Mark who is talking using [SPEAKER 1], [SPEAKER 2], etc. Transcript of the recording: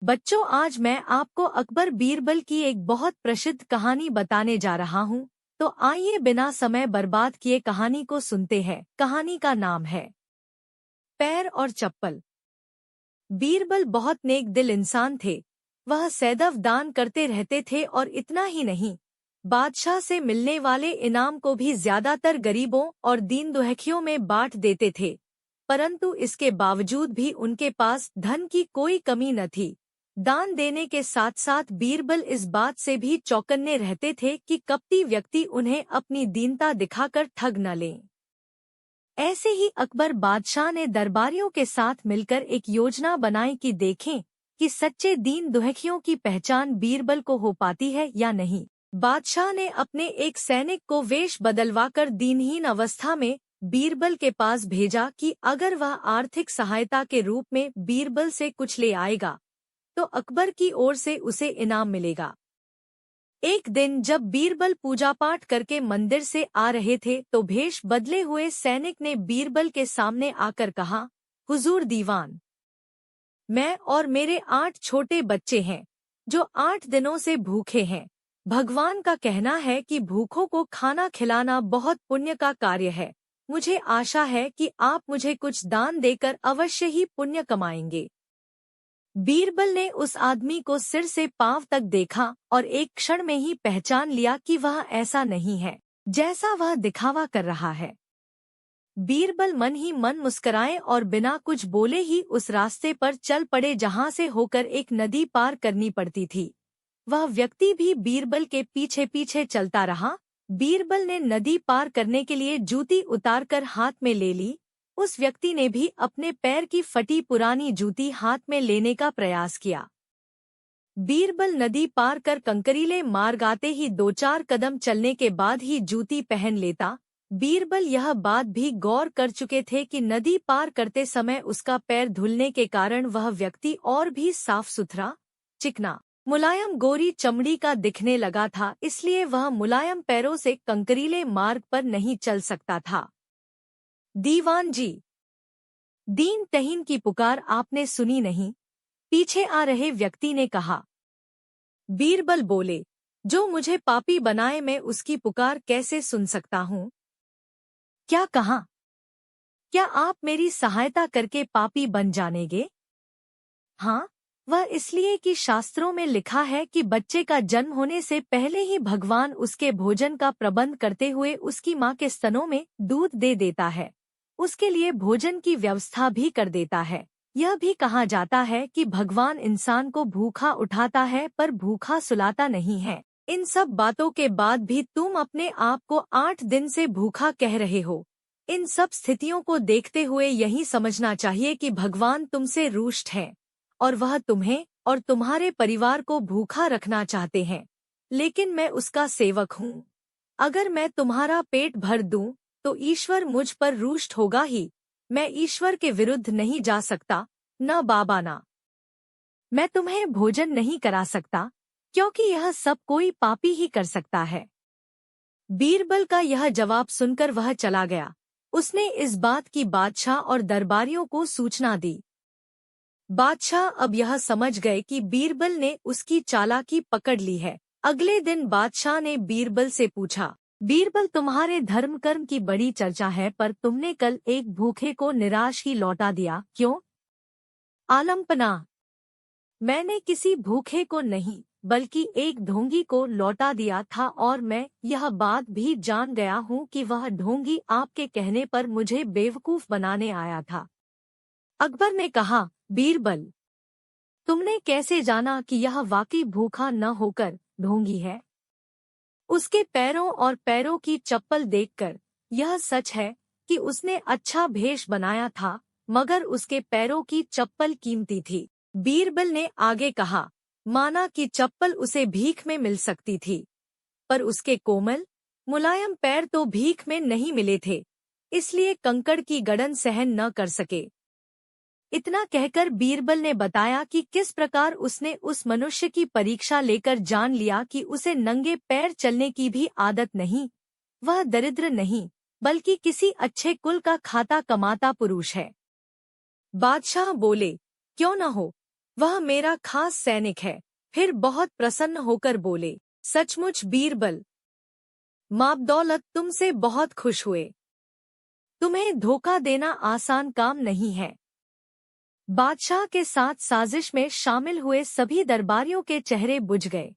[SPEAKER 1] बच्चों, आज मैं आपको अकबर बीरबल की एक बहुत प्रसिद्ध कहानी बताने जा रहा हूँ। तो आइए बिना समय बर्बाद किए कहानी को सुनते हैं। कहानी का नाम है पैर और चप्पल। बीरबल बहुत नेक दिल इंसान थे। वह सदैव दान करते रहते थे और इतना ही नहीं, बादशाह से मिलने वाले इनाम को भी ज्यादातर गरीबों और दीन दुखियों में बांट देते थे। परंतु इसके बावजूद भी उनके पास धन की कोई कमी न थी। दान देने के साथ साथ बीरबल इस बात से भी चौकन्ने रहते थे कि कपटी व्यक्ति उन्हें अपनी दीनता दिखाकर ठग न लें। ऐसे ही अकबर बादशाह ने दरबारियों के साथ मिलकर एक योजना बनाई कि देखें कि सच्चे दीन दुखियों की पहचान बीरबल को हो पाती है या नहीं। बादशाह ने अपने एक सैनिक को वेश बदलवाकर दीनहीन अवस्था में बीरबल के पास भेजा कि अगर वह आर्थिक सहायता के रूप में बीरबल से कुछ ले आएगा तो अकबर की ओर से उसे इनाम मिलेगा। एक दिन जब बीरबल पूजा पाठ करके मंदिर से आ रहे थे तो भेष बदले हुए सैनिक ने बीरबल के सामने आकर कहा, हुजूर दीवान, मैं और मेरे 8 छोटे बच्चे हैं जो 8 दिनों से भूखे हैं। भगवान का कहना है कि भूखों को खाना खिलाना बहुत पुण्य का कार्य है। मुझे आशा है कि आप मुझे कुछ दान देकर अवश्य ही पुण्य कमाएंगे। बीरबल ने उस आदमी को सिर से पांव तक देखा और एक क्षण में ही पहचान लिया कि वह ऐसा नहीं है जैसा वह दिखावा कर रहा है। बीरबल मन ही मन मुस्कुराए और बिना कुछ बोले ही उस रास्ते पर चल पड़े जहां से होकर एक नदी पार करनी पड़ती थी। वह व्यक्ति भी बीरबल के पीछे पीछे चलता रहा। बीरबल ने नदी पार करने के लिए जूती उतारकर हाथ में ले ली। उस व्यक्ति ने भी अपने पैर की फटी पुरानी जूती हाथ में लेने का प्रयास किया। बीरबल नदी पार कर कंकरीले मार्ग आते ही 2-4 कदम चलने के बाद ही जूती पहन लेता। बीरबल यह बात भी गौर कर चुके थे कि नदी पार करते समय उसका पैर धुलने के कारण वह व्यक्ति और भी साफ सुथरा, चिकना, मुलायम गोरी चमड़ी का दिखने लगा था, इसलिए वह मुलायम पैरों से कंकरीले मार्ग पर नहीं चल सकता था। दीवान जी, दीन तहीन की पुकार आपने सुनी नहीं? पीछे आ रहे व्यक्ति ने कहा। बीरबल बोले, जो मुझे पापी बनाए मैं उसकी पुकार कैसे सुन सकता हूँ? क्या कहा? क्या आप मेरी सहायता करके पापी बन जानेंगे? हाँ, वह इसलिए कि शास्त्रों में लिखा है कि बच्चे का जन्म होने से पहले ही भगवान उसके भोजन का प्रबंध करते हुए उसकी माँ के स्तनों में दूध दे देता है। उसके लिए भोजन की व्यवस्था भी कर देता है। यह भी कहा जाता है कि भगवान इंसान को भूखा उठाता है पर भूखा सुलाता नहीं है। इन सब बातों के बाद भी तुम अपने आप को 8 दिन से भूखा कह रहे हो। इन सब स्थितियों को देखते हुए यही समझना चाहिए कि भगवान तुमसे रुष्ट है और वह तुम्हें और तुम्हारे परिवार को भूखा रखना चाहते हैं। लेकिन मैं उसका सेवक हूँ। अगर मैं तुम्हारा पेट भर दूं तो ईश्वर मुझ पर रुष्ट होगा ही। मैं ईश्वर के विरुद्ध नहीं जा सकता, न बाबा ना। मैं तुम्हें भोजन नहीं करा सकता क्योंकि यह सब कोई पापी ही कर सकता है। बीरबल का यह जवाब सुनकर वह चला गया। उसने इस बात की बादशाह और दरबारियों को सूचना दी। बादशाह अब यह समझ गए कि बीरबल ने उसकी चालाकी पकड़ ली है। अगले दिन बादशाह ने बीरबल से पूछा, बीरबल, तुम्हारे धर्म कर्म की बड़ी चर्चा है पर तुमने कल एक भूखे को निराश ही लौटा दिया, क्यों? आलमपना, मैंने किसी भूखे को नहीं बल्कि एक ढोंगी को लौटा दिया था और मैं यह बात भी जान गया हूँ कि वह ढोंगी आपके कहने पर मुझे बेवकूफ बनाने आया था। अकबर ने कहा, बीरबल, तुमने कैसे जाना कि यह वाकई भूखा न होकर ढोंगी है? उसके पैरों और पैरों की चप्पल देखकर यह सच है कि उसने अच्छा भेष बनाया था, मगर उसके पैरों की चप्पल कीमती थी। बीरबल ने आगे कहा, माना कि चप्पल उसे भीख में मिल सकती थी, पर उसके कोमल, मुलायम पैर तो भीख में नहीं मिले थे, इसलिए कंकड़ की गड़न सहन न कर सके। इतना कहकर बीरबल ने बताया कि किस प्रकार उसने उस मनुष्य की परीक्षा लेकर जान लिया कि उसे नंगे पैर चलने की भी आदत नहीं। वह दरिद्र नहीं बल्कि किसी अच्छे कुल का खाता कमाता पुरुष है। बादशाह बोले, क्यों न हो, वह मेरा खास सैनिक है। फिर बहुत प्रसन्न होकर बोले, सचमुच बीरबल, माबदौलत तुमसे बहुत खुश हुए। तुम्हें धोखा देना आसान काम नहीं है। बादशाह के साथ साजिश में शामिल हुए सभी दरबारियों के चेहरे बुझ गए।